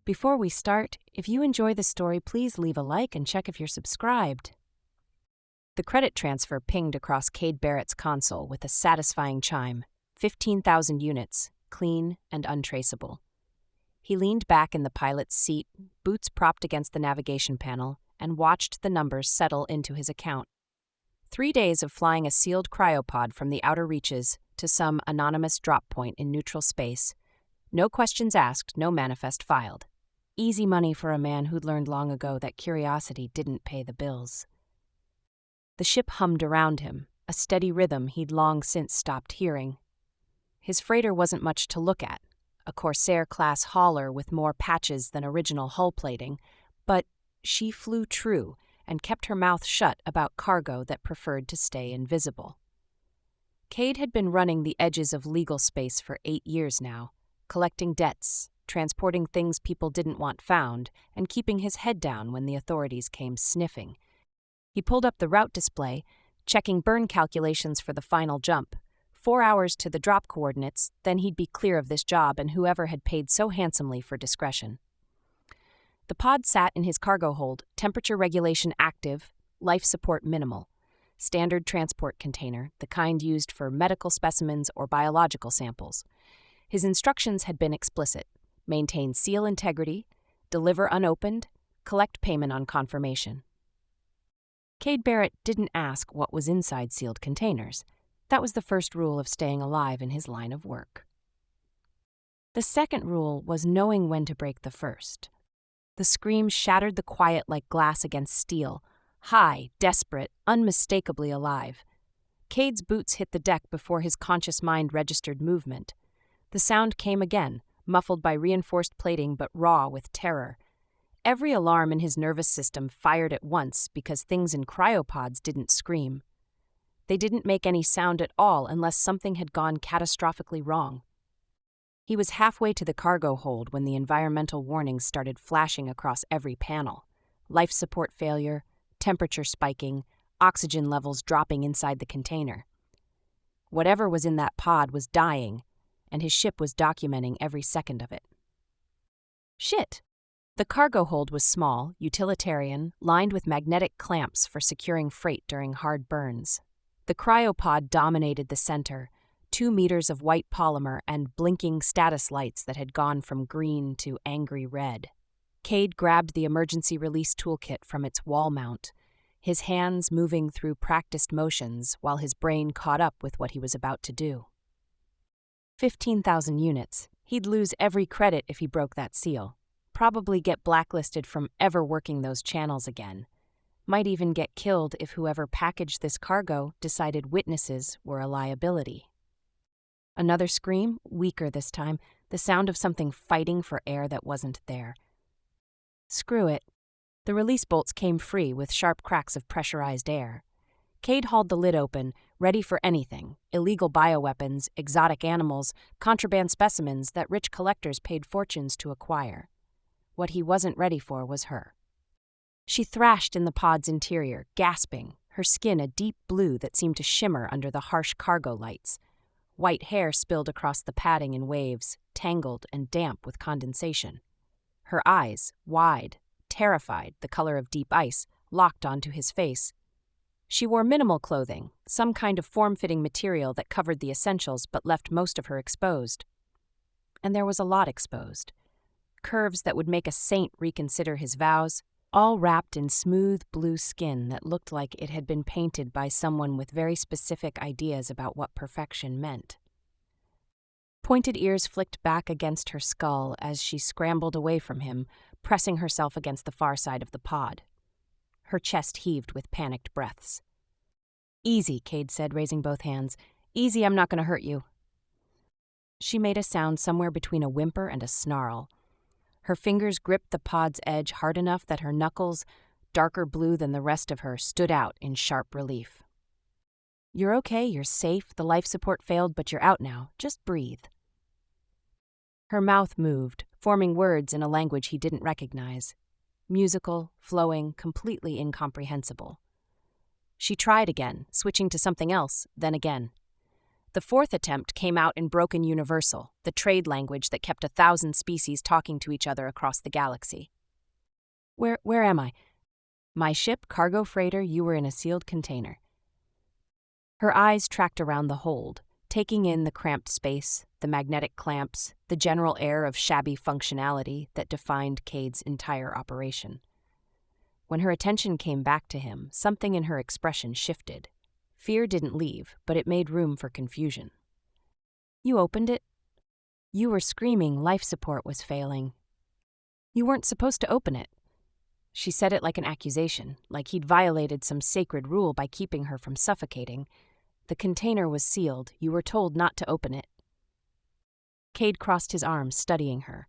Before we start, if you enjoy the story, please leave a like and check if you're subscribed. The credit transfer pinged across Cade Barrett's console with a satisfying chime. 15,000 units, clean and untraceable. He leaned back in the pilot's seat, boots propped against the navigation panel, and watched the numbers settle into his account. 3 days of flying a sealed cryopod from the outer reaches to some anonymous drop point in neutral space. No questions asked, no manifest filed. Easy money for a man who'd learned long ago that curiosity didn't pay the bills. The ship hummed around him, a steady rhythm he'd long since stopped hearing. His freighter wasn't much to look at, a Corsair-class hauler with more patches than original hull plating, but she flew true and kept her mouth shut about cargo that preferred to stay invisible. Cade had been running the edges of legal space for 8 years now, collecting debts, transporting things people didn't want found, and keeping his head down when the authorities came sniffing. He pulled up the route display, checking burn calculations for the final jump. 4 hours to the drop coordinates, then he'd be clear of this job and whoever had paid so handsomely for discretion. The pod sat in his cargo hold, temperature regulation active, life support minimal. Standard transport container, the kind used for medical specimens or biological samples. His instructions had been explicit: maintain seal integrity, deliver unopened, collect payment on confirmation. Cade Barrett didn't ask what was inside sealed containers. That was the first rule of staying alive in his line of work. The second rule was knowing when to break the first. The scream shattered the quiet like glass against steel, high, desperate, unmistakably alive. Cade's boots hit the deck before his conscious mind registered movement. The sound came again, muffled by reinforced plating but raw with terror. Every alarm in his nervous system fired at once because things in cryopods didn't scream. They didn't make any sound at all unless something had gone catastrophically wrong. He was halfway to the cargo hold when the environmental warnings started flashing across every panel. Life support failure, temperature spiking, oxygen levels dropping inside the container. Whatever was in that pod was dying, and his ship was documenting every second of it. Shit! The cargo hold was small, utilitarian, lined with magnetic clamps for securing freight during hard burns. The cryopod dominated the center, 2 meters of white polymer and blinking status lights that had gone from green to angry red. Cade grabbed the emergency release toolkit from its wall mount, his hands moving through practiced motions while his brain caught up with what he was about to do. 15,000 units. He'd lose every credit if he broke that seal. Probably get blacklisted from ever working those channels again. Might even get killed if whoever packaged this cargo decided witnesses were a liability. Another scream, weaker this time, the sound of something fighting for air that wasn't there. Screw it. The release bolts came free with sharp cracks of pressurized air. Cade hauled the lid open, ready for anything: illegal bioweapons, exotic animals, contraband specimens that rich collectors paid fortunes to acquire. What he wasn't ready for was her. She thrashed in the pod's interior, gasping, her skin a deep blue that seemed to shimmer under the harsh cargo lights. White hair spilled across the padding in waves, tangled and damp with condensation. Her eyes, wide, terrified, the color of deep ice, locked onto his face. She wore minimal clothing, some kind of form-fitting material that covered the essentials but left most of her exposed. And there was a lot exposed. Curves that would make a saint reconsider his vows, all wrapped in smooth blue skin that looked like it had been painted by someone with very specific ideas about what perfection meant. Pointed ears flicked back against her skull as she scrambled away from him, pressing herself against the far side of the pod. Her chest heaved with panicked breaths. "Easy," Cade said, raising both hands. "Easy, I'm not going to hurt you." She made a sound somewhere between a whimper and a snarl. Her fingers gripped the pod's edge hard enough that her knuckles, darker blue than the rest of her, stood out in sharp relief. "You're okay, you're safe, the life support failed, but you're out now. Just breathe." Her mouth moved, forming words in a language he didn't recognize. Musical, flowing, completely incomprehensible. She tried again, switching to something else, then again. The fourth attempt came out in broken universal, the trade language that kept 1,000 species talking to each other across the galaxy. Where am I? My ship, cargo freighter, you were in a sealed container. Her eyes tracked around the hold, taking in the cramped space, the magnetic clamps, the general air of shabby functionality that defined Cade's entire operation. When her attention came back to him, something in her expression shifted. Fear didn't leave, but it made room for confusion. You opened it? You were screaming life support was failing. You weren't supposed to open it. She said it like an accusation, like he'd violated some sacred rule by keeping her from suffocating. The container was sealed. You were told not to open it. Cade crossed his arms, studying her.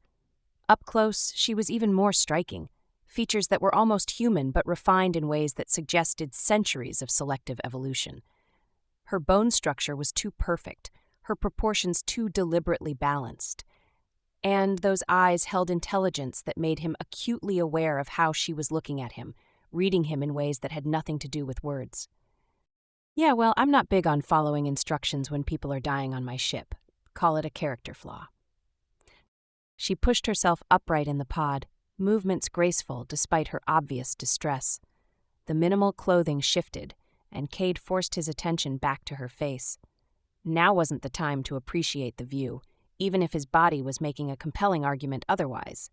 Up close, she was even more striking. Features that were almost human but refined in ways that suggested centuries of selective evolution. Her bone structure was too perfect, her proportions too deliberately balanced. And those eyes held intelligence that made him acutely aware of how she was looking at him, reading him in ways that had nothing to do with words. Yeah, well, I'm not big on following instructions when people are dying on my ship. Call it a character flaw. She pushed herself upright in the pod, movements graceful despite her obvious distress. The minimal clothing shifted, and Cade forced his attention back to her face. Now wasn't the time to appreciate the view, even if his body was making a compelling argument otherwise.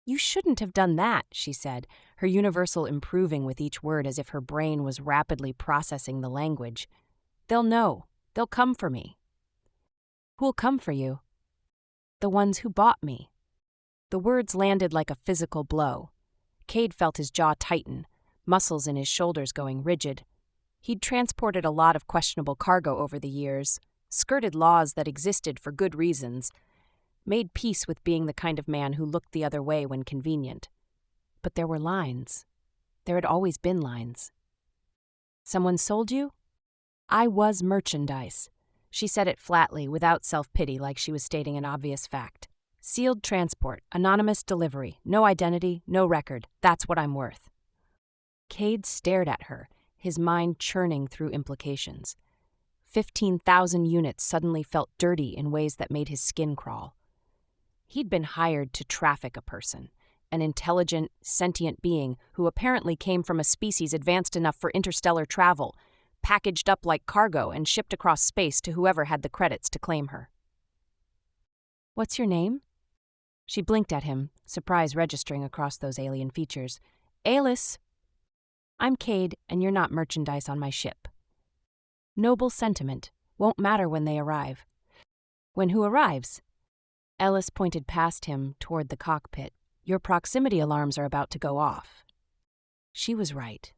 You shouldn't have done that, she said, her universal improving with each word as if her brain was rapidly processing the language. They'll know. They'll come for me. Who'll come for you? The ones who bought me. The words landed like a physical blow. Cade felt his jaw tighten, muscles in his shoulders going rigid. He'd transported a lot of questionable cargo over the years, skirted laws that existed for good reasons, made peace with being the kind of man who looked the other way when convenient. But there were lines. There had always been lines. Someone sold you? I was merchandise. She said it flatly, without self-pity, like she was stating an obvious fact. Sealed transport, anonymous delivery, no identity, no record. That's what I'm worth. Cade stared at her, his mind churning through implications. 15,000 units suddenly felt dirty in ways that made his skin crawl. He'd been hired to traffic a person, an intelligent, sentient being who apparently came from a species advanced enough for interstellar travel, packaged up like cargo and shipped across space to whoever had the credits to claim her. What's your name? She blinked at him, surprise registering across those alien features. Alice. I'm Cade, and you're not merchandise on my ship. Noble sentiment. Won't matter when they arrive. When who arrives? Ellis pointed past him toward the cockpit. Your proximity alarms are about to go off. She was right.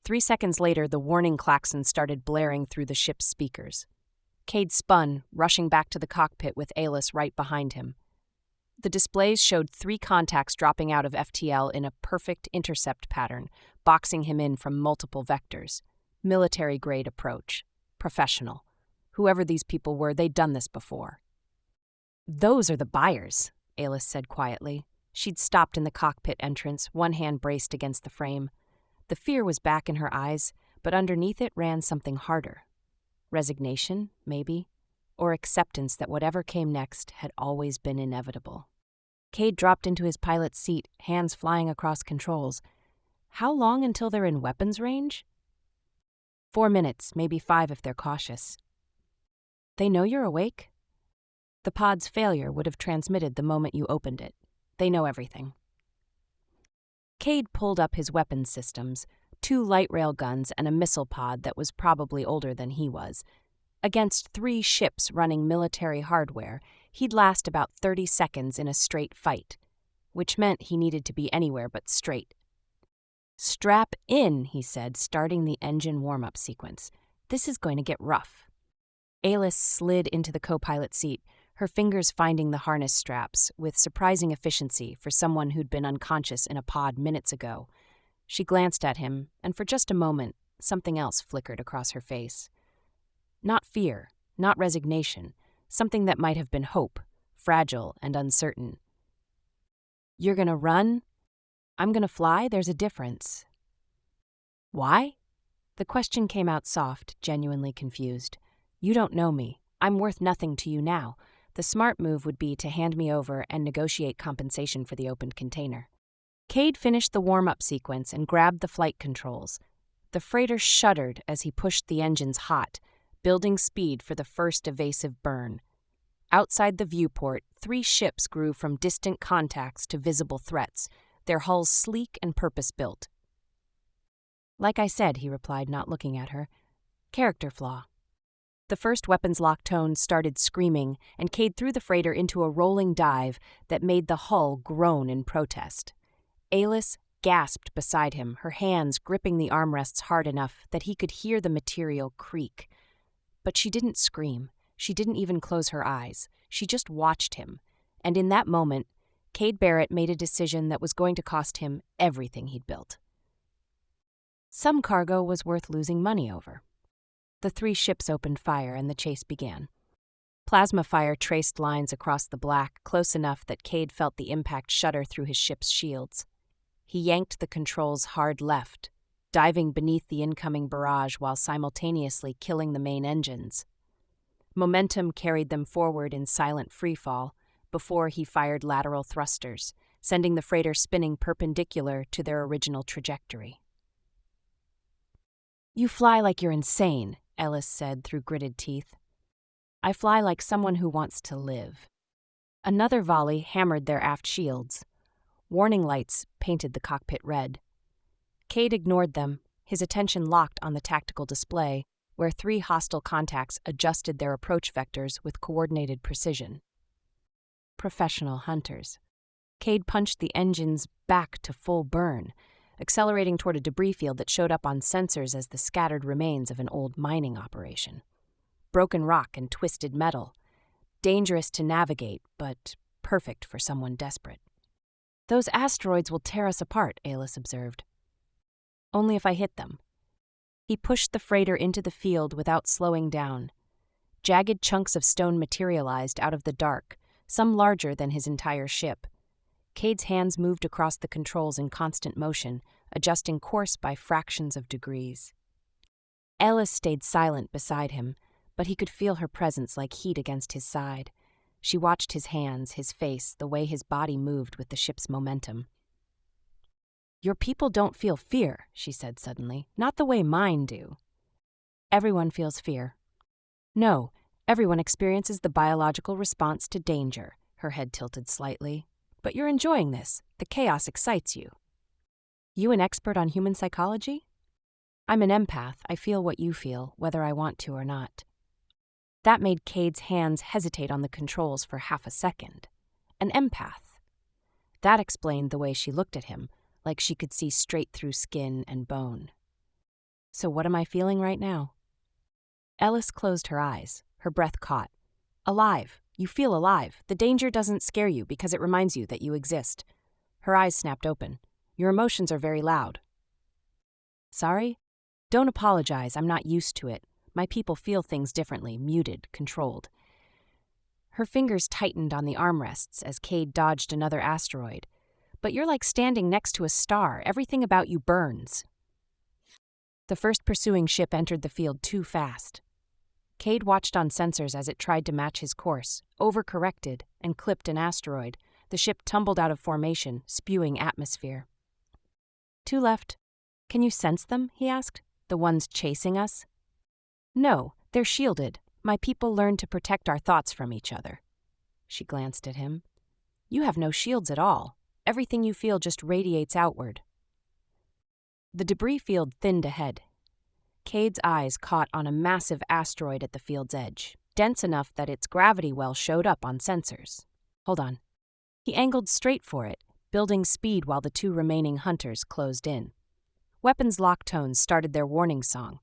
3 seconds later, the warning klaxon started blaring through the ship's speakers. Cade spun, rushing back to the cockpit with Alice right behind him. The displays showed 3 contacts dropping out of FTL in a perfect intercept pattern, boxing him in from multiple vectors. Military-grade approach. Professional. Whoever these people were, they'd done this before. Those are the buyers, Alice said quietly. She'd stopped in the cockpit entrance, one hand braced against the frame. The fear was back in her eyes, but underneath it ran something harder. Resignation, maybe, or acceptance that whatever came next had always been inevitable. Cade dropped into his pilot's seat, hands flying across controls. How long until they're in weapons range? 4 minutes, maybe 5 if they're cautious. They know you're awake? The pod's failure would have transmitted the moment you opened it. They know everything. Cade pulled up his weapons systems, 2 light rail guns and a missile pod that was probably older than he was. Against 3 ships running military hardware, he'd last about 30 seconds in a straight fight, which meant he needed to be anywhere but straight. Strap in, he said, starting the engine warm-up sequence. This is going to get rough. Alice slid into the co-pilot seat, her fingers finding the harness straps with surprising efficiency for someone who'd been unconscious in a pod minutes ago. She glanced at him, and for just a moment, something else flickered across her face. Not fear, not resignation, something that might have been hope, fragile and uncertain. You're gonna run? I'm gonna fly? There's a difference. Why? The question came out soft, genuinely confused. You don't know me. I'm worth nothing to you now. The smart move would be to hand me over and negotiate compensation for the opened container. Cade finished the warm-up sequence and grabbed the flight controls. The freighter shuddered as he pushed the engines hot, building speed for the first evasive burn. Outside the viewport, 3 ships grew from distant contacts to visible threats, their hulls sleek and purpose-built. Like I said, he replied, not looking at her. Character flaw. The first weapons lock tone started screaming, and Cade threw the freighter into a rolling dive that made the hull groan in protest. Alis gasped beside him, her hands gripping the armrests hard enough that he could hear the material creak. But she didn't scream. She didn't even close her eyes. She just watched him. And in that moment, Cade Barrett made a decision that was going to cost him everything he'd built. Some cargo was worth losing money over. The 3 ships opened fire and the chase began. Plasma fire traced lines across the black, close enough that Cade felt the impact shudder through his ship's shields. He yanked the controls hard left, diving beneath the incoming barrage while simultaneously killing the main engines. Momentum carried them forward in silent freefall before he fired lateral thrusters, sending the freighter spinning perpendicular to their original trajectory. "You fly like you're insane," Ellis said through gritted teeth. "I fly like someone who wants to live." Another volley hammered their aft shields. Warning lights painted the cockpit red. Cade ignored them, his attention locked on the tactical display, where 3 hostile contacts adjusted their approach vectors with coordinated precision. Professional hunters. Cade punched the engines back to full burn, accelerating toward a debris field that showed up on sensors as the scattered remains of an old mining operation. Broken rock and twisted metal. Dangerous to navigate, but perfect for someone desperate. "Those asteroids will tear us apart," Alis observed. "Only if I hit them." He pushed the freighter into the field without slowing down. Jagged chunks of stone materialized out of the dark, some larger than his entire ship. Cade's hands moved across the controls in constant motion, adjusting course by fractions of degrees. Ellis stayed silent beside him, but he could feel her presence like heat against his side. She watched his hands, his face, the way his body moved with the ship's momentum. "Your people don't feel fear," she said suddenly, "not the way mine do." "Everyone feels fear." "No, everyone experiences the biological response to danger," her head tilted slightly. "But you're enjoying this. The chaos excites you." "You an expert on human psychology?" "I'm an empath. I feel what you feel, whether I want to or not." That made Cade's hands hesitate on the controls for half a second. An empath. That explained the way she looked at him, like she could see straight through skin and bone. "So what am I feeling right now?" Ellis closed her eyes, her breath caught. "Alive. You feel alive. The danger doesn't scare you because it reminds you that you exist." Her eyes snapped open. "Your emotions are very loud." "Sorry? Don't apologize. I'm not used to it. My people feel things differently, muted, controlled." Her fingers tightened on the armrests as Cade dodged another asteroid. "But you're like standing next to a star. Everything about you burns." The first pursuing ship entered the field too fast. Cade watched on sensors as it tried to match his course, overcorrected, and clipped an asteroid. The ship tumbled out of formation, spewing atmosphere. "Two left. Can you sense them?" he asked. "The ones chasing us?" "No, they're shielded. My people learned to protect our thoughts from each other." She glanced at him. "You have no shields at all. Everything you feel just radiates outward." The debris field thinned ahead. Cade's eyes caught on a massive asteroid at the field's edge, dense enough that its gravity well showed up on sensors. "Hold on." He angled straight for it, building speed while the 2 remaining hunters closed in. Weapons lock tones started their warning song.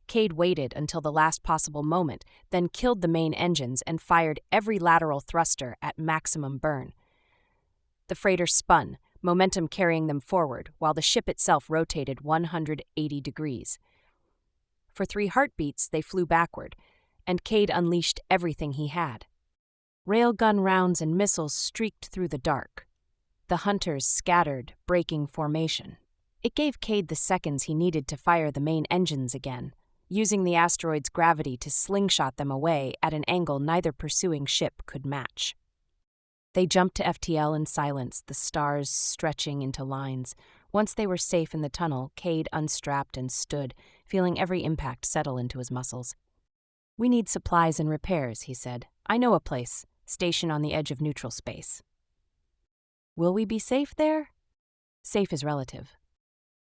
Cade waited until the last possible moment, then killed the main engines and fired every lateral thruster at maximum burn. The freighter spun, momentum carrying them forward, while the ship itself rotated 180 degrees. For 3 heartbeats, they flew backward, and Cade unleashed everything he had. Railgun rounds and missiles streaked through the dark. The hunters scattered, breaking formation. It gave Cade the seconds he needed to fire the main engines again. using the asteroid's gravity to slingshot them away at an angle neither pursuing ship could match. They jumped to FTL in silence, the stars stretching into lines. Once they were safe in the tunnel, Cade unstrapped and stood, feeling every impact settle into his muscles. "We need supplies and repairs," he said. "I know a place, station on the edge of neutral space." "Will we be safe there?" Safe is relative.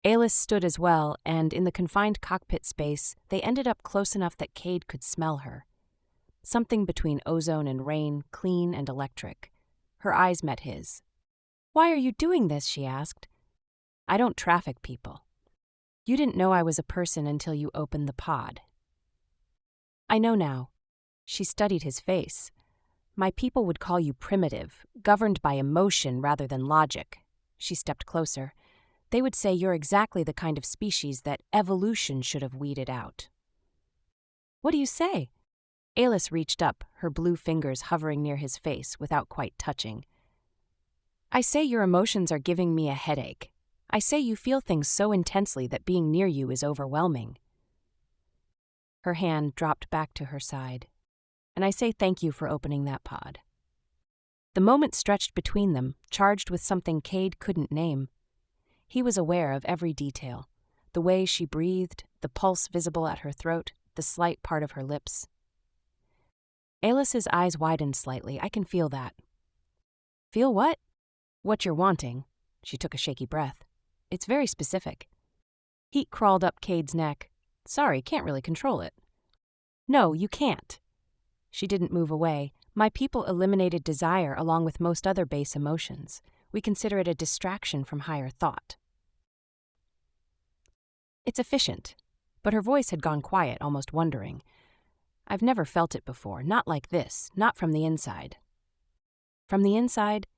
Alis stood as well, and in the confined cockpit space, they ended up close enough that Cade could smell her. Something between ozone and rain, clean and electric. Her eyes met his. "Why are you doing this?" she asked. "I don't traffic people. You didn't know I was a person until you opened the pod." "I know now." She studied his face. "My people would call you primitive, governed by emotion rather than logic." She stepped closer. "They would say you're exactly the kind of species that evolution should have weeded out." "What do you say?" Alis reached up, her blue fingers hovering near his face without quite touching. "I say your emotions are giving me a headache. I say you feel things so intensely that being near you is overwhelming." Her hand dropped back to her side. "And I say thank you for opening that pod." The moment stretched between them, charged with something Cade couldn't name. He was aware of every detail. The way she breathed, the pulse visible at her throat, the slight part of her lips. Alis's eyes widened slightly. "I can feel that." "Feel what?" "What you're wanting." She took a shaky breath. "It's very specific." Heat crawled up Cade's neck. "Sorry, can't really control it." "No, you can't." She didn't move away. "My people eliminated desire along with most other base emotions. We consider it a distraction from higher thought." "It's efficient." But her voice had gone quiet, almost wondering. "I've never felt it before, not like this, not from the inside." "From the inside?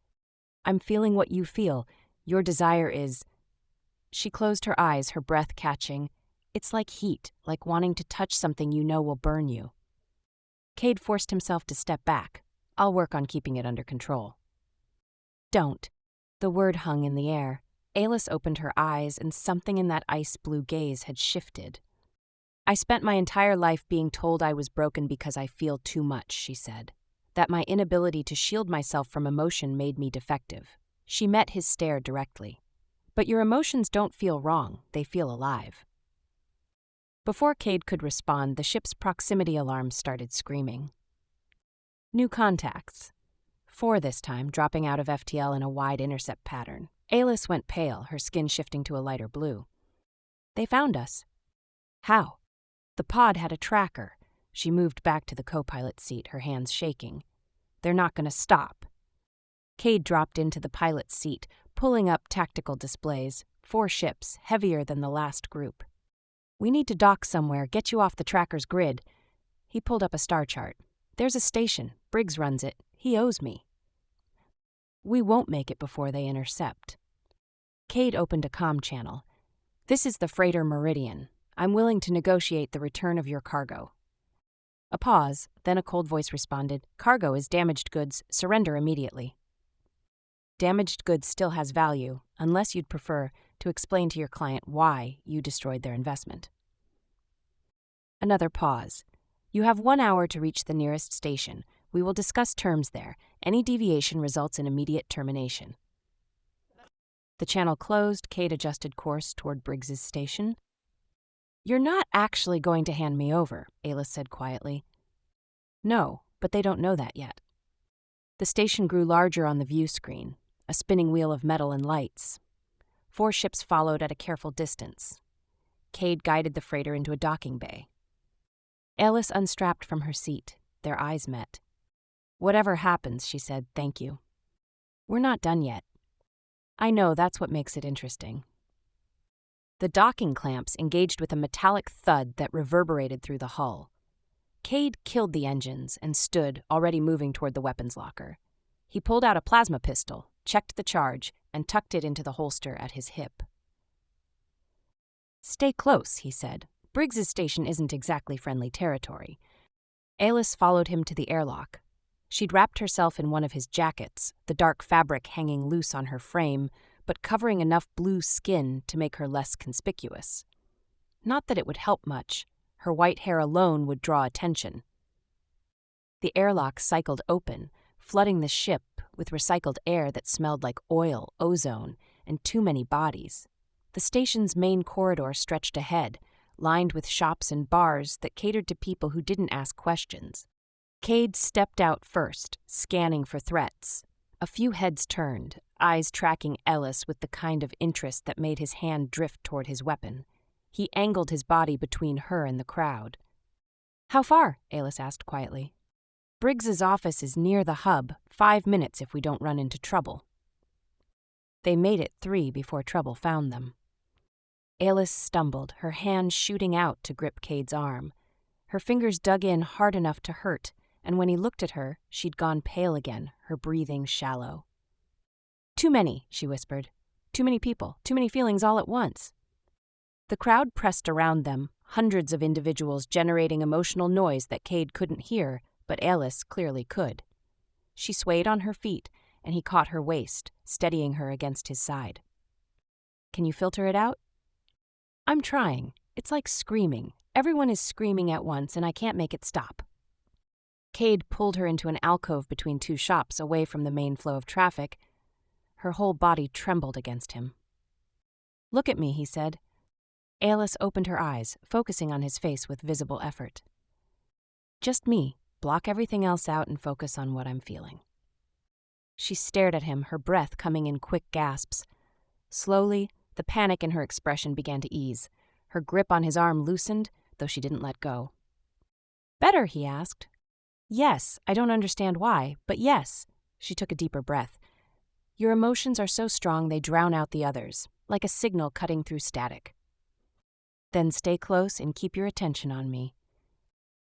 I'm feeling what you feel. Your desire is—" She closed her eyes, her breath catching. "It's like heat, like wanting to touch something you know will burn you." Cade forced himself to step back. "I'll work on keeping it under control." "Don't." The word hung in the air. Alis opened her eyes, and something in that ice-blue gaze had shifted. "I spent my entire life being told I was broken because I feel too much," she said. "That my inability to shield myself from emotion made me defective." She met his stare directly. "But your emotions don't feel wrong, they feel alive." Before Cade could respond, the ship's proximity alarm started screaming. New contacts. 4 this time, dropping out of FTL in a wide intercept pattern. Alis went pale, her skin shifting to a lighter blue. "They found us." "How?" "The pod had a tracker." She moved back to the co-pilot seat, her hands shaking. "They're not going to stop." Cade dropped into the pilot's seat, pulling up tactical displays. 4 ships, heavier than the last group. "We need to dock somewhere, get you off the tracker's grid." He pulled up a star chart. "There's a station. Briggs runs it. He owes me." "We won't make it before they intercept." Cade opened a comm channel. "This is the freighter Meridian. I'm willing to negotiate the return of your cargo." A pause, then a cold voice responded, "Cargo is damaged goods. Surrender immediately." Damaged goods still has value, unless you'd prefer to explain to your client why you destroyed their investment. Another pause. "You have 1 hour to reach the nearest station. We will discuss terms there. Any deviation results in immediate termination." The channel closed. Cade adjusted course toward Briggs's station. "You're not actually going to hand me over," Alis said quietly. "No, but they don't know that yet." The station grew larger on the view screen, a spinning wheel of metal and lights. 4 ships followed at a careful distance. Cade guided the freighter into a docking bay. Alis unstrapped from her seat. Their eyes met. "Whatever happens," she said, "thank you." "We're not done yet." "I know, that's what makes it interesting." The docking clamps engaged with a metallic thud that reverberated through the hull. Cade killed the engines and stood, already moving toward the weapons locker. He pulled out a plasma pistol, checked the charge, and tucked it into the holster at his hip. "Stay close," he said. "Briggs's station isn't exactly friendly territory." Alis followed him to the airlock. She'd wrapped herself in one of his jackets, the dark fabric hanging loose on her frame, but covering enough blue skin to make her less conspicuous. Not that it would help much. Her white hair alone would draw attention. The airlock cycled open, flooding the ship with recycled air that smelled like oil, ozone, and too many bodies. The station's main corridor stretched ahead, lined with shops and bars that catered to people who didn't ask questions. Cade stepped out first, scanning for threats. A few heads turned, eyes tracking Ellis with the kind of interest that made his hand drift toward his weapon. He angled his body between her and the crowd. "How far?" Ellis asked quietly. "Briggs's office is near the hub, 5 minutes if we don't run into trouble." They made it 3 before trouble found them. Ellis stumbled, her hand shooting out to grip Cade's arm. Her fingers dug in hard enough to hurt, and when he looked at her, she'd gone pale again, her breathing shallow. "Too many," she whispered. "Too many people, too many feelings all at once." The crowd pressed around them, hundreds of individuals generating emotional noise that Cade couldn't hear, but Ellis clearly could. She swayed on her feet, and he caught her waist, steadying her against his side. "Can you filter it out?" "I'm trying. It's like screaming. Everyone is screaming at once, and I can't make it stop." Cade pulled her into an alcove between 2 shops away from the main flow of traffic. Her whole body trembled against him. "Look at me," he said. Ellis opened her eyes, focusing on his face with visible effort. "Just me. Block everything else out and focus on what I'm feeling." She stared at him, her breath coming in quick gasps. Slowly, the panic in her expression began to ease. Her grip on his arm loosened, though she didn't let go. "Better?" he asked. "Yes, I don't understand why, but yes." She took a deeper breath. "Your emotions are so strong they drown out the others, like a signal cutting through static." "Then stay close and keep your attention on me."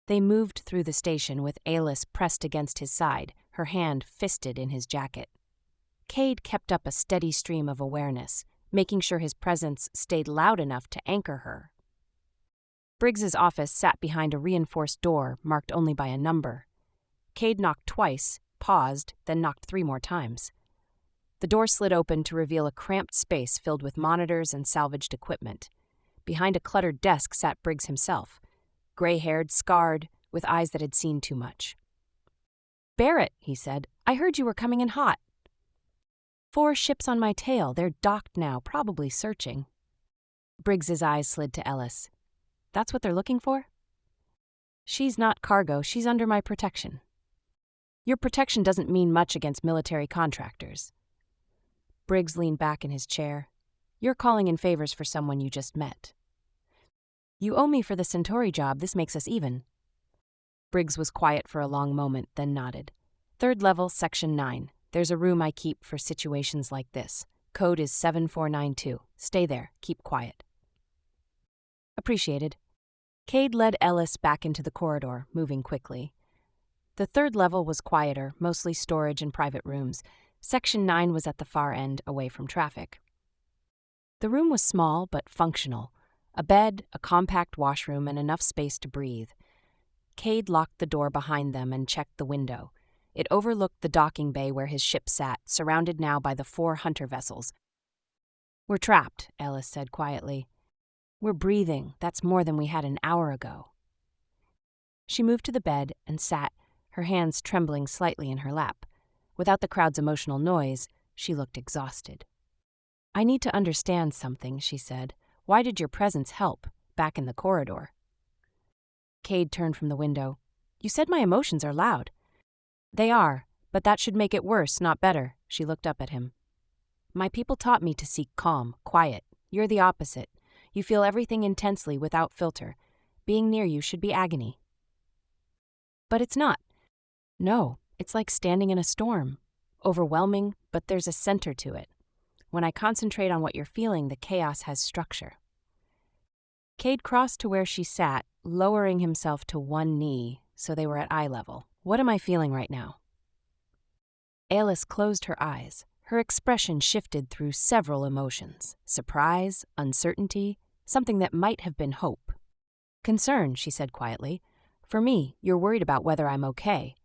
They moved through the station with Ellis pressed against his side, her hand fisted in his jacket. Cade kept up a steady stream of awareness, making sure his presence stayed loud enough to anchor her. Briggs's office sat behind a reinforced door marked only by a number. Cade knocked twice, paused, then knocked 3 more times. The door slid open to reveal a cramped space filled with monitors and salvaged equipment. Behind a cluttered desk sat Briggs himself, gray-haired, scarred, with eyes that had seen too much. "Barrett," he said, "I heard you were coming in hot." 4 ships on my tail. They're docked now, probably searching." Briggs's eyes slid to Ellis. "That's what they're looking for?" "She's not cargo. She's under my protection." "Your protection doesn't mean much against military contractors." Briggs leaned back in his chair. "You're calling in favors for someone you just met." "You owe me for the Centauri job. This makes us even." Briggs was quiet for a long moment, then nodded. "3rd level, Section 9. There's a room I keep for situations like this. Code is 7492. Stay there. Keep quiet." "Appreciated." Cade led Ellis back into the corridor, moving quickly. The 3rd level was quieter, mostly storage and private rooms. Section 9 was at the far end, away from traffic. The room was small but functional. A bed, a compact washroom, and enough space to breathe. Cade locked the door behind them and checked the window. It overlooked the docking bay where his ship sat, surrounded now by the 4 hunter vessels. "We're trapped," Ellis said quietly. "We're breathing. That's more than we had an hour ago." She moved to the bed and sat, her hands trembling slightly in her lap. Without the crowd's emotional noise, she looked exhausted. "I need to understand something," she said. "Why did your presence help, back in the corridor?" Cade turned from the window. "You said my emotions are loud." "They are, but that should make it worse, not better." She looked up at him. "My people taught me to seek calm, quiet. You're the opposite. You feel everything intensely without filter. Being near you should be agony." "But it's not." "No, it's like standing in a storm. Overwhelming, but there's a center to it. When I concentrate on what you're feeling, the chaos has structure." Cade crossed to where she sat, lowering himself to one knee, so they were at eye level. "What am I feeling right now?" Ellis closed her eyes. Her expression shifted through several emotions: surprise, uncertainty, something that might have been hope. "Concern," she said quietly. "For me, you're worried about whether I'm okay."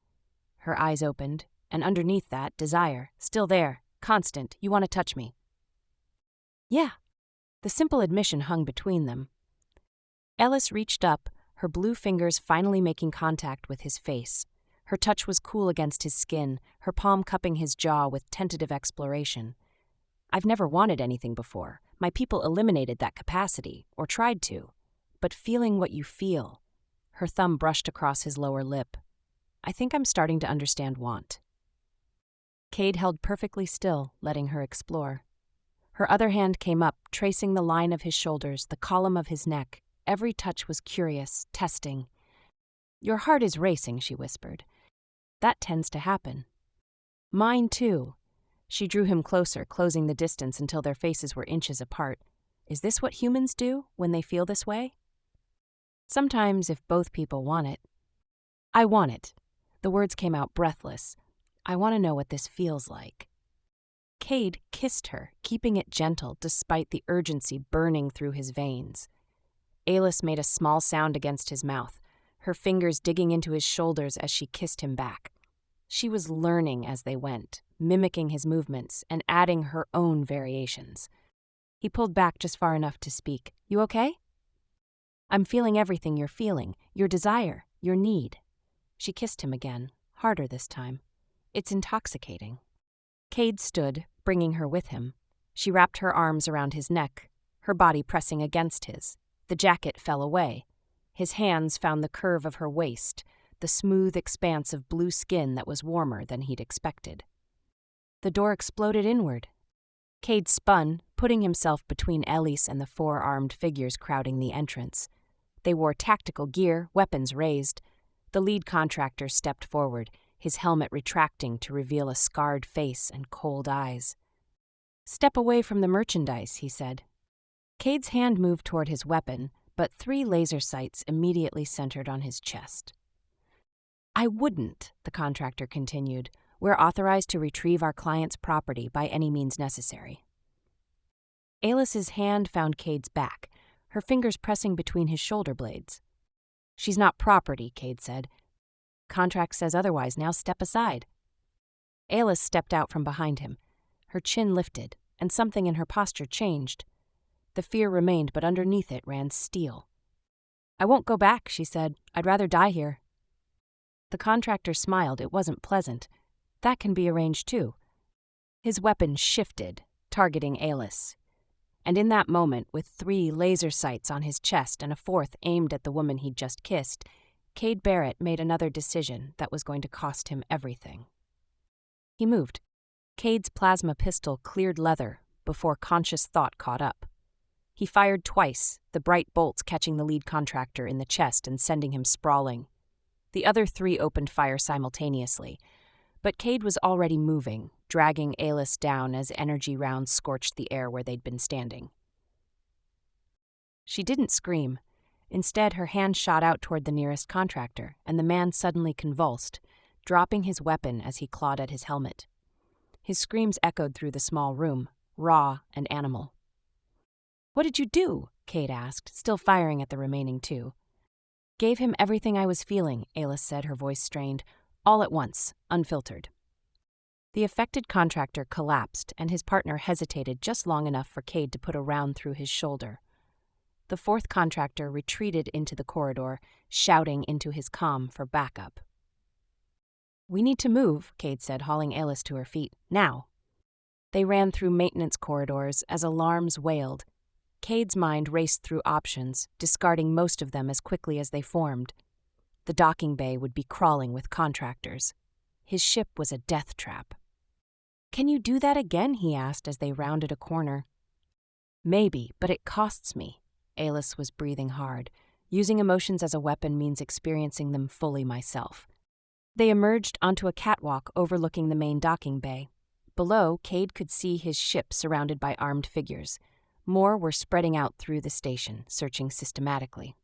Her eyes opened, and underneath that, desire, still there, constant. "You want to touch me?" "Yeah." The simple admission hung between them. Ellis reached up, her blue fingers finally making contact with his face. Her touch was cool against his skin, her palm cupping his jaw with tentative exploration. I've never wanted anything before. My people eliminated that capacity, or tried to. But feeling what you feel. Her thumb brushed across his lower lip. I think I'm starting to understand want. Cade held perfectly still, letting her explore. Her other hand came up, tracing the line of his shoulders, the column of his neck. Every touch was curious, testing. Your heart is racing, she whispered. That tends to happen. Mine too. She drew him closer, closing the distance until their faces were inches apart. Is this what humans do when they feel this way? Sometimes, if both people want it. I want it. The words came out breathless. I want to know what this feels like. Cade kissed her, keeping it gentle despite the urgency burning through his veins. Alis made a small sound against his mouth, her fingers digging into his shoulders as she kissed him back. She was learning as they went, mimicking his movements and adding her own variations. He pulled back just far enough to speak. You okay? I'm feeling everything you're feeling, your desire, your need. She kissed him again, harder this time. It's intoxicating. Cade stood, bringing her with him. She wrapped her arms around his neck, her body pressing against his. The jacket fell away. His hands found the curve of her waist, the smooth expanse of blue skin that was warmer than he'd expected. The door exploded inward. Cade spun, putting himself between Elise and the four-armed figures crowding the entrance. They wore tactical gear, weapons raised. The lead contractor stepped forward, his helmet retracting to reveal a scarred face and cold eyes. Step away from the merchandise, he said. Cade's hand moved toward his weapon, but 3 laser sights immediately centered on his chest. I wouldn't, the contractor continued. We're authorized to retrieve our client's property by any means necessary. Alis's hand found Cade's back, her fingers pressing between his shoulder blades. She's not property, Cade said. Contract says otherwise, now step aside. Alis stepped out from behind him. Her chin lifted, and something in her posture changed. The fear remained, but underneath it ran steel. I won't go back, she said. I'd rather die here. The contractor smiled. It wasn't pleasant. That can be arranged too. His weapon shifted, targeting Alis. And in that moment, with 3 laser sights on his chest and a 4th aimed at the woman he'd just kissed, Cade Barrett made another decision that was going to cost him everything. He moved. Cade's plasma pistol cleared leather before conscious thought caught up. He fired twice, the bright bolts catching the lead contractor in the chest and sending him sprawling. The other 3 opened fire simultaneously, but Cade was already moving, dragging Alis down as energy rounds scorched the air where they'd been standing. She didn't scream. Instead, her hand shot out toward the nearest contractor, and the man suddenly convulsed, dropping his weapon as he clawed at his helmet. His screams echoed through the small room, raw and animal. What did you do? Cade asked, still firing at the remaining 2. Gave him everything I was feeling, Alis said, her voice strained, all at once, unfiltered. The affected contractor collapsed, and his partner hesitated just long enough for Cade to put a round through his shoulder. The 4th contractor retreated into the corridor, shouting into his comm for backup. We need to move, Cade said, hauling Alis to her feet. Now. They ran through maintenance corridors as alarms wailed. Cade's mind raced through options, discarding most of them as quickly as they formed. The docking bay would be crawling with contractors. His ship was a death trap. Can you do that again? He asked as they rounded a corner. Maybe, but it costs me. Alis was breathing hard. Using emotions as a weapon means experiencing them fully myself. They emerged onto a catwalk overlooking the main docking bay. Below, Cade could see his ship surrounded by armed figures. More were spreading out through the station, searching systematically.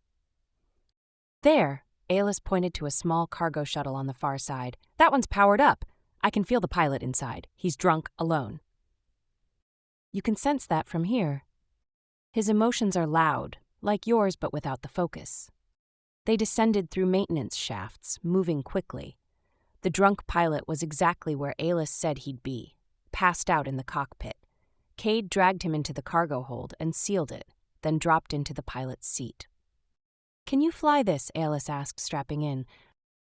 There, Alis pointed to a small cargo shuttle on the far side. That one's powered up. I can feel the pilot inside. He's drunk, alone. You can sense that from here. His emotions are loud, like yours but without the focus. They descended through maintenance shafts, moving quickly. The drunk pilot was exactly where Alis said he'd be, passed out in the cockpit. Cade dragged him into the cargo hold and sealed it, then dropped into the pilot's seat. Can you fly this? Aeolus asked, strapping in.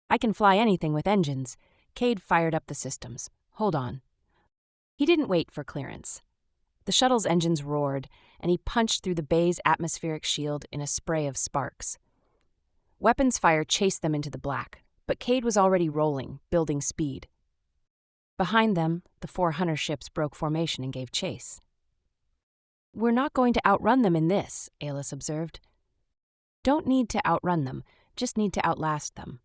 I can fly anything with engines. Cade fired up the systems. Hold on. He didn't wait for clearance. The shuttle's engines roared, and he punched through the bay's atmospheric shield in a spray of sparks. Weapons fire chased them into the black, but Cade was already rolling, building speed. Behind them, the 4 hunter ships broke formation and gave chase. We're not going to outrun them in this, Aeolus observed. Don't need to outrun them, just need to outlast them.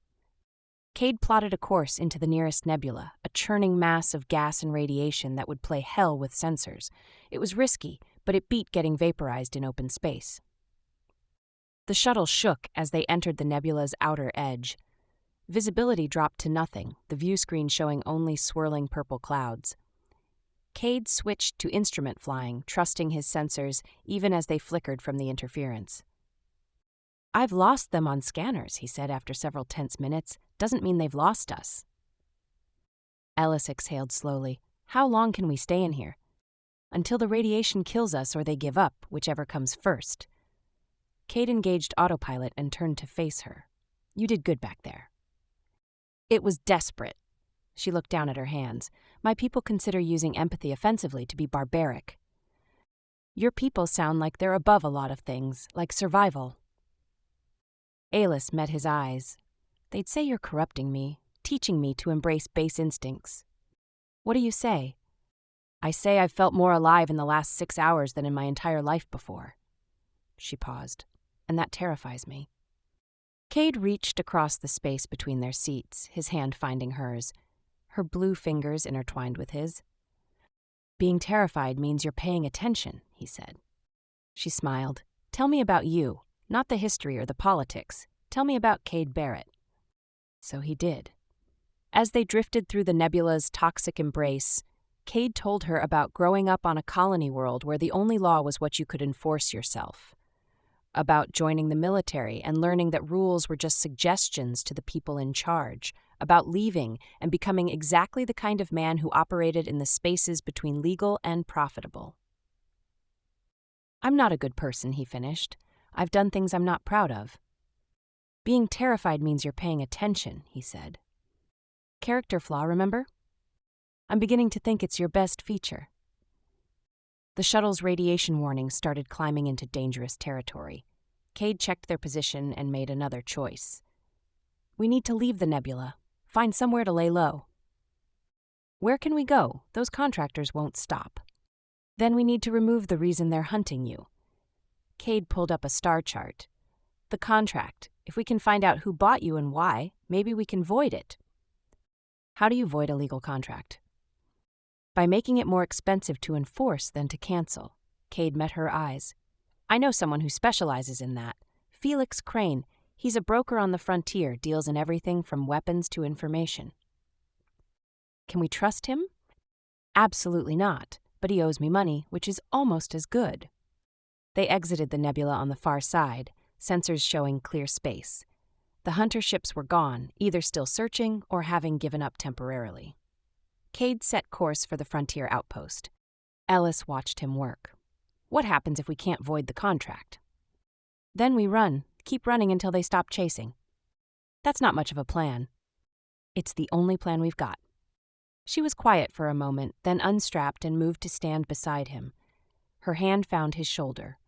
Cade plotted a course into the nearest nebula, a churning mass of gas and radiation that would play hell with sensors. It was risky, but it beat getting vaporized in open space. The shuttle shook as they entered the nebula's outer edge. Visibility dropped to nothing, the view screen showing only swirling purple clouds. Cade switched to instrument flying, trusting his sensors even as they flickered from the interference. I've lost them on scanners, he said after several tense minutes. Doesn't mean they've lost us. Ellis exhaled slowly. How long can we stay in here? Until the radiation kills us or they give up, whichever comes first. Cade engaged autopilot and turned to face her. You did good back there. It was desperate. She looked down at her hands. My people consider using empathy offensively to be barbaric. Your people sound like they're above a lot of things, like survival. Aeolus met his eyes. They'd say you're corrupting me, teaching me to embrace base instincts. What do you say? I say I've felt more alive in the last 6 hours than in my entire life before. She paused, and that terrifies me. Cade reached across the space between their seats, his hand finding hers, her blue fingers intertwined with his. Being terrified means you're paying attention, he said. She smiled. Tell me about you. Not the history or the politics. Tell me about Cade Barrett. So he did. As they drifted through the nebula's toxic embrace, Cade told her about growing up on a colony world where the only law was what you could enforce yourself. About joining the military and learning that rules were just suggestions to the people in charge. About leaving and becoming exactly the kind of man who operated in the spaces between legal and profitable. I'm not a good person, he finished. I've done things I'm not proud of. Being terrified means you're paying attention, he said. Character flaw, remember? I'm beginning to think it's your best feature. The shuttle's radiation warning started climbing into dangerous territory. Cade checked their position and made another choice. We need to leave the nebula. Find somewhere to lay low. Where can we go? Those contractors won't stop. Then we need to remove the reason they're hunting you. Cade pulled up a star chart. The contract. If we can find out who bought you and why, maybe we can void it. How do you void a legal contract? By making it more expensive to enforce than to cancel. Cade met her eyes. I know someone who specializes in that. Felix Crane. He's a broker on the frontier, deals in everything from weapons to information. Can we trust him? Absolutely not, but he owes me money, which is almost as good. They exited the nebula on the far side, sensors showing clear space. The hunter ships were gone, either still searching or having given up temporarily. Cade set course for the frontier outpost. Ellis watched him work. What happens if we can't void the contract? Then we run, keep running until they stop chasing. That's not much of a plan. It's the only plan we've got. She was quiet for a moment, then unstrapped and moved to stand beside him. Her hand found his shoulder.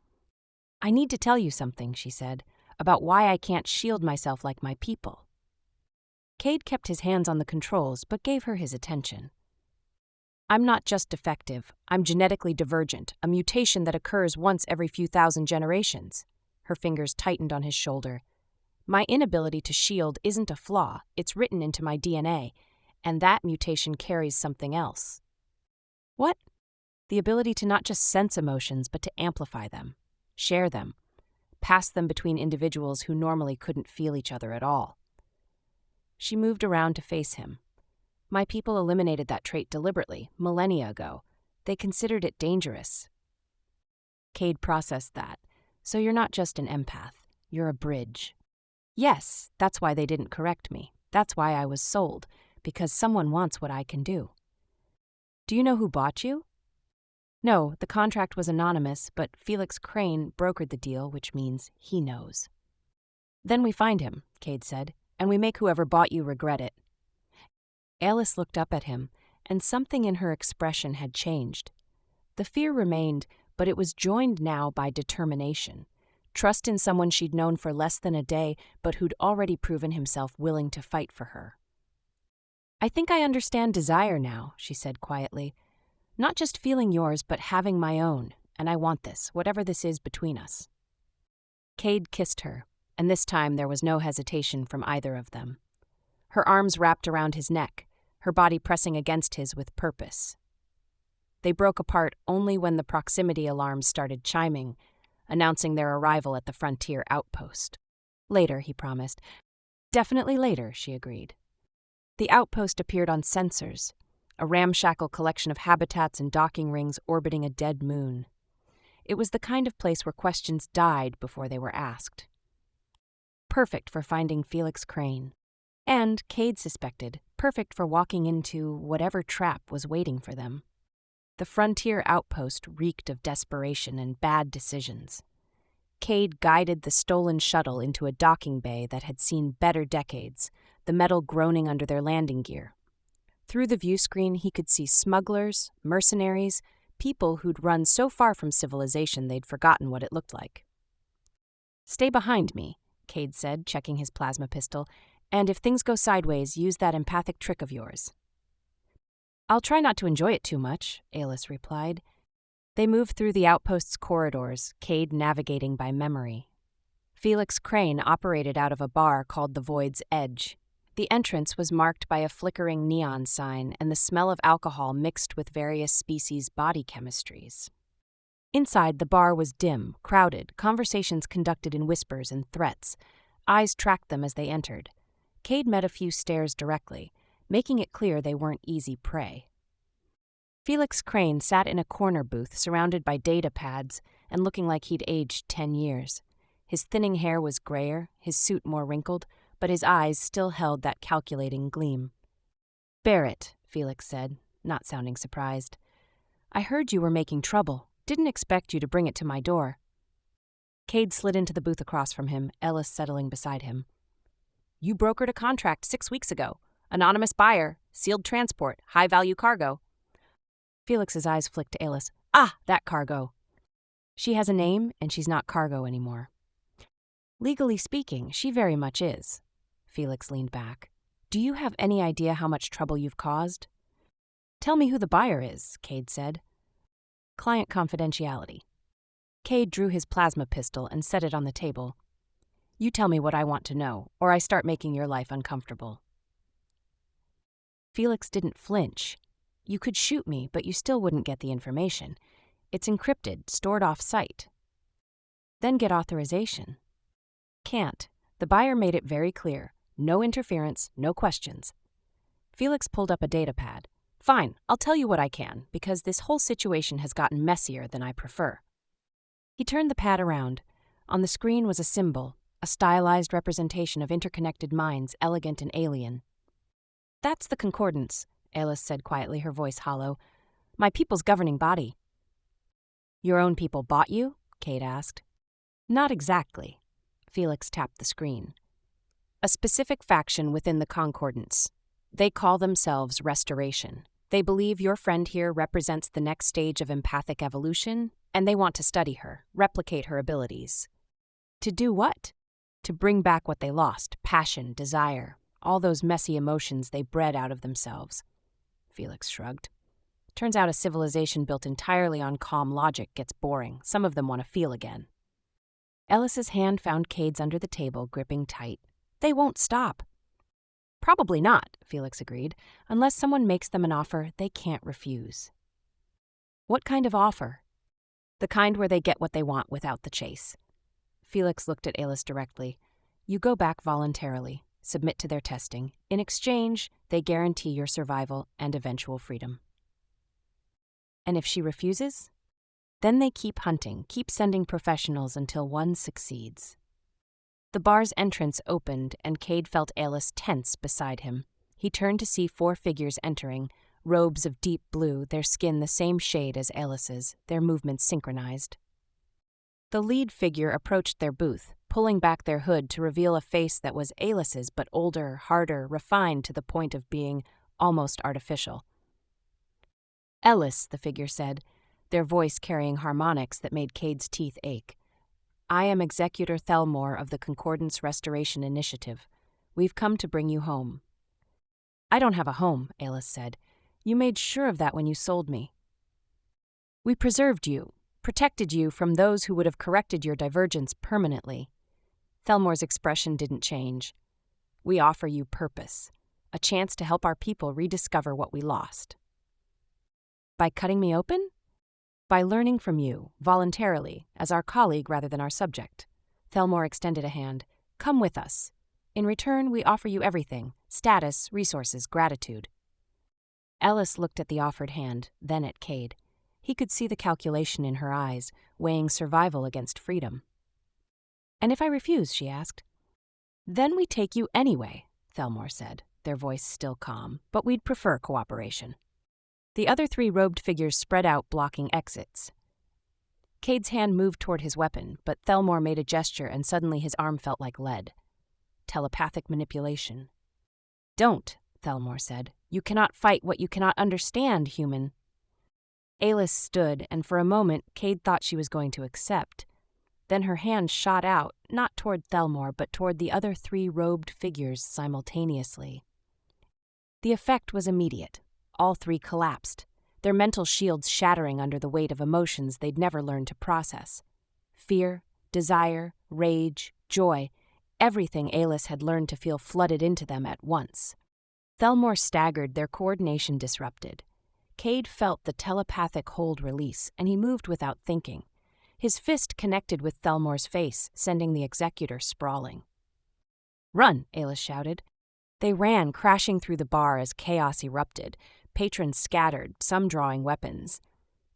I need to tell you something, she said, about why I can't shield myself like my people. Cade kept his hands on the controls, but gave her his attention. I'm not just defective, I'm genetically divergent, a mutation that occurs once every few thousand generations. Her fingers tightened on his shoulder. My inability to shield isn't a flaw, it's written into my DNA, and that mutation carries something else. What? The ability to not just sense emotions, but to amplify them, share them, pass them between individuals who normally couldn't feel each other at all. She moved around to face him. My people eliminated that trait deliberately, millennia ago. They considered it dangerous. Cade processed that. So you're not just an empath, you're a bridge. Yes, that's why they didn't correct me. That's why I was sold, because someone wants what I can do. Do you know who bought you? No, the contract was anonymous, but Felix Crane brokered the deal, which means he knows. Then we find him, Cade said, and we make whoever bought you regret it. Alice looked up at him, and something in her expression had changed. The fear remained, but it was joined now by determination. Trust in someone she'd known for less than a day, but who'd already proven himself willing to fight for her. I think I understand desire now, she said quietly. Not just feeling yours, but having my own, and I want this, whatever this is between us. Cade kissed her, and this time there was no hesitation from either of them. Her arms wrapped around his neck, her body pressing against his with purpose. They broke apart only when the proximity alarms started chiming, announcing their arrival at the frontier outpost. Later, he promised. Definitely later, she agreed. The outpost appeared on sensors, a ramshackle collection of habitats and docking rings orbiting a dead moon. It was the kind of place where questions died before they were asked. Perfect for finding Felix Crane. And, Cade suspected, perfect for walking into whatever trap was waiting for them. The frontier outpost reeked of desperation and bad decisions. Cade guided the stolen shuttle into a docking bay that had seen better decades, the metal groaning under their landing gear. Through the viewscreen, he could see smugglers, mercenaries, people who'd run so far from civilization they'd forgotten what it looked like. Stay behind me, Cade said, checking his plasma pistol, and if things go sideways, use that empathic trick of yours. I'll try not to enjoy it too much, Alice replied. They moved through the outpost's corridors, Cade navigating by memory. Felix Crane operated out of a bar called the Void's Edge. The entrance was marked by a flickering neon sign and the smell of alcohol mixed with various species' body chemistries. Inside, the bar was dim, crowded, conversations conducted in whispers and threats. Eyes tracked them as they entered. Cade met a few stares directly, making it clear they weren't easy prey. Felix Crane sat in a corner booth surrounded by data pads and looking like he'd aged 10 years. His thinning hair was grayer, his suit more wrinkled, but his eyes still held that calculating gleam. Barrett, Felix said, not sounding surprised. I heard you were making trouble. Didn't expect you to bring it to my door. Cade slid into the booth across from him, Ellis settling beside him. You brokered a contract 6 weeks ago. Anonymous buyer, sealed transport, high-value cargo. Felix's eyes flicked to Alice. Ah, that cargo. She has a name, and she's not cargo anymore. Legally speaking, she very much is. Felix leaned back. Do you have any idea how much trouble you've caused? Tell me who the buyer is, Cade said. Client confidentiality. Cade drew his plasma pistol and set it on the table. You tell me what I want to know, or I start making your life uncomfortable. Felix didn't flinch. You could shoot me, but you still wouldn't get the information. It's encrypted, stored off-site. Then get authorization. Can't. The buyer made it very clear. No interference, no questions. Felix pulled up a data pad. Fine, I'll tell you what I can, because this whole situation has gotten messier than I prefer. He turned the pad around. On the screen was a symbol, a stylized representation of interconnected minds, elegant and alien. That's the concordance, Alice said quietly, her voice hollow. My people's governing body. Your own people bought you? Cade asked. Not exactly. Felix tapped the screen. A specific faction within the concordance. They call themselves Restoration. They believe your friend here represents the next stage of empathic evolution, and they want to study her, replicate her abilities. To do what? To bring back what they lost, passion, desire, all those messy emotions they bred out of themselves. Felix shrugged. Turns out a civilization built entirely on calm logic gets boring. Some of them want to feel again. Ellis's hand found Cade's under the table, gripping tight. They won't stop. Probably not, Felix agreed. Unless someone makes them an offer they can't refuse. What kind of offer? The kind where they get what they want without the chase. Felix looked at Alice directly. You go back voluntarily, submit to their testing. In exchange, they guarantee your survival and eventual freedom. And if she refuses? Then they keep hunting, keep sending professionals until one succeeds. The bar's entrance opened, and Cade felt Alice tense beside him. He turned to see 4 figures entering, robes of deep blue, their skin the same shade as Alice's, their movements synchronized. The lead figure approached their booth, pulling back their hood to reveal a face that was Aelis's but older, harder, refined to the point of being almost artificial. "Ellis," the figure said, their voice carrying harmonics that made Cade's teeth ache. "I am Executor Thelmore of the Concordance Restoration Initiative. We've come to bring you home." "I don't have a home," Aelis said. "You made sure of that when you sold me. We preserved you, protected you from those who would have corrected your divergence permanently." Thelmore's expression didn't change. "We offer you purpose, a chance to help our people rediscover what we lost." "By cutting me open?" "By learning from you, voluntarily, as our colleague rather than our subject." Thelmore extended a hand. "Come with us. In return, we offer you everything: status, resources, gratitude." Ellis looked at the offered hand, then at Cade. He could see the calculation in her eyes, weighing survival against freedom. "And if I refuse?" she asked. "Then we take you anyway," Thelmore said, their voice still calm, "but we'd prefer cooperation." The other three robed figures spread out, blocking exits. Cade's hand moved toward his weapon, but Thelmore made a gesture and suddenly his arm felt like lead. Telepathic manipulation. "Don't," Thelmore said. "You cannot fight what you cannot understand, human." Aelis stood, and for a moment Cade thought she was going to accept. Then her hand shot out, not toward Thelmore, but toward the other three robed figures simultaneously. The effect was immediate. All three collapsed, their mental shields shattering under the weight of emotions they'd never learned to process. Fear, desire, rage, joy, everything Aelis had learned to feel flooded into them at once. Thelmore staggered, their coordination disrupted. Cade felt the telepathic hold release, and he moved without thinking. His fist connected with Thelmore's face, sending the executor sprawling. "Run!" Aelis shouted. They ran, crashing through the bar as chaos erupted. Patrons scattered, some drawing weapons.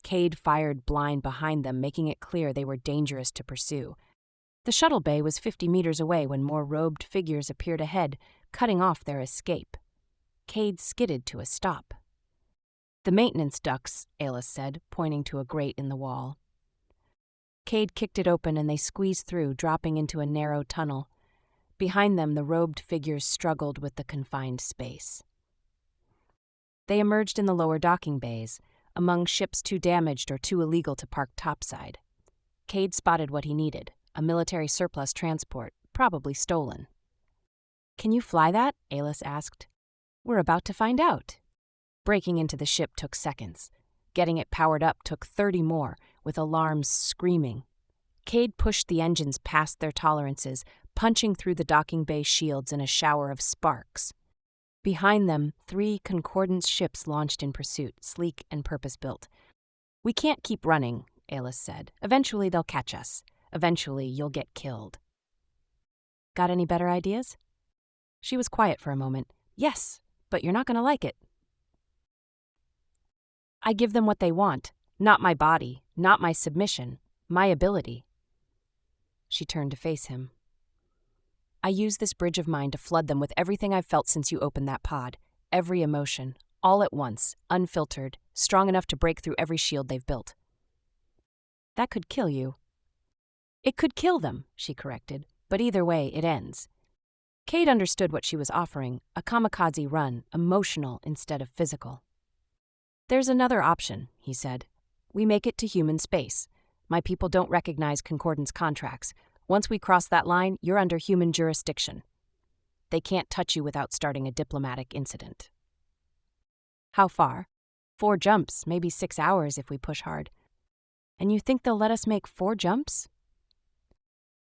Cade fired blind behind them, making it clear they were dangerous to pursue. The shuttle bay was 50 meters away when more robed figures appeared ahead, cutting off their escape. Cade skidded to a stop. "The maintenance ducts," Aelis said, pointing to a grate in the wall. Cade kicked it open and they squeezed through, dropping into a narrow tunnel. Behind them, the robed figures struggled with the confined space. They emerged in the lower docking bays, among ships too damaged or too illegal to park topside. Cade spotted what he needed, a military surplus transport, probably stolen. "Can you fly that?" Aelis asked. "We're about to find out." Breaking into the ship took seconds. Getting it powered up took 30 more, with alarms screaming. Cade pushed the engines past their tolerances, punching through the docking bay shields in a shower of sparks. Behind them, 3 Concordance ships launched in pursuit, sleek and purpose-built. "We can't keep running," Aelis said. "Eventually they'll catch us. Eventually you'll get killed." "Got any better ideas?" She was quiet for a moment. "Yes, but you're not going to like it." "I give them what they want. Not my body, not my submission, my ability." She turned to face him. "I use this bridge of mine to flood them with everything I've felt since you opened that pod. Every emotion, all at once, unfiltered, strong enough to break through every shield they've built." "That could kill you." "It could kill them," she corrected, "but either way, it ends." Cade understood what she was offering, a kamikaze run, emotional instead of physical. "There's another option," he said. "We make it to human space. My people don't recognize Concordance contracts. Once we cross that line, you're under human jurisdiction. They can't touch you without starting a diplomatic incident." "How far?" 4 jumps, maybe 6 hours if we push hard." "And you think they'll let us make 4 jumps?"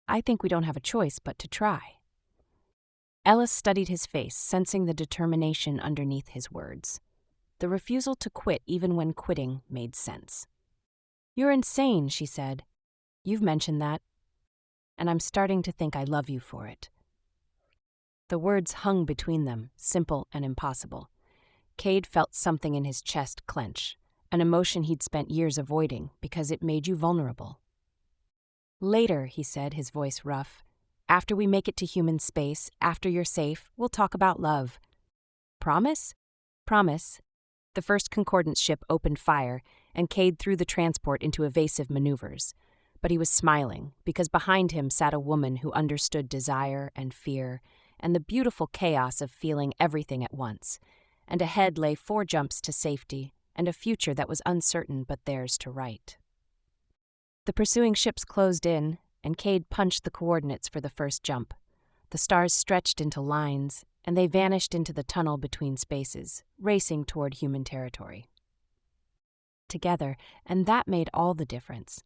"I think we don't have a choice but to try." Ellis studied his face, sensing the determination underneath his words. The refusal to quit even when quitting made sense. "You're insane," she said. "You've mentioned that. And I'm starting to think I love you for it." The words hung between them, simple and impossible. Cade felt something in his chest clench, an emotion he'd spent years avoiding because it made you vulnerable. "Later," he said, his voice rough. "After we make it to human space, after you're safe, we'll talk about love." "Promise?" "Promise." The first Concordance ship opened fire, and Cade threw the transport into evasive maneuvers. But he was smiling, because behind him sat a woman who understood desire and fear, and the beautiful chaos of feeling everything at once. And ahead lay 4 jumps to safety, and a future that was uncertain but theirs to write. The pursuing ships closed in, and Cade punched the coordinates for the first jump. The stars stretched into lines, and they vanished into the tunnel between spaces, racing toward human territory. Together, and that made all the difference.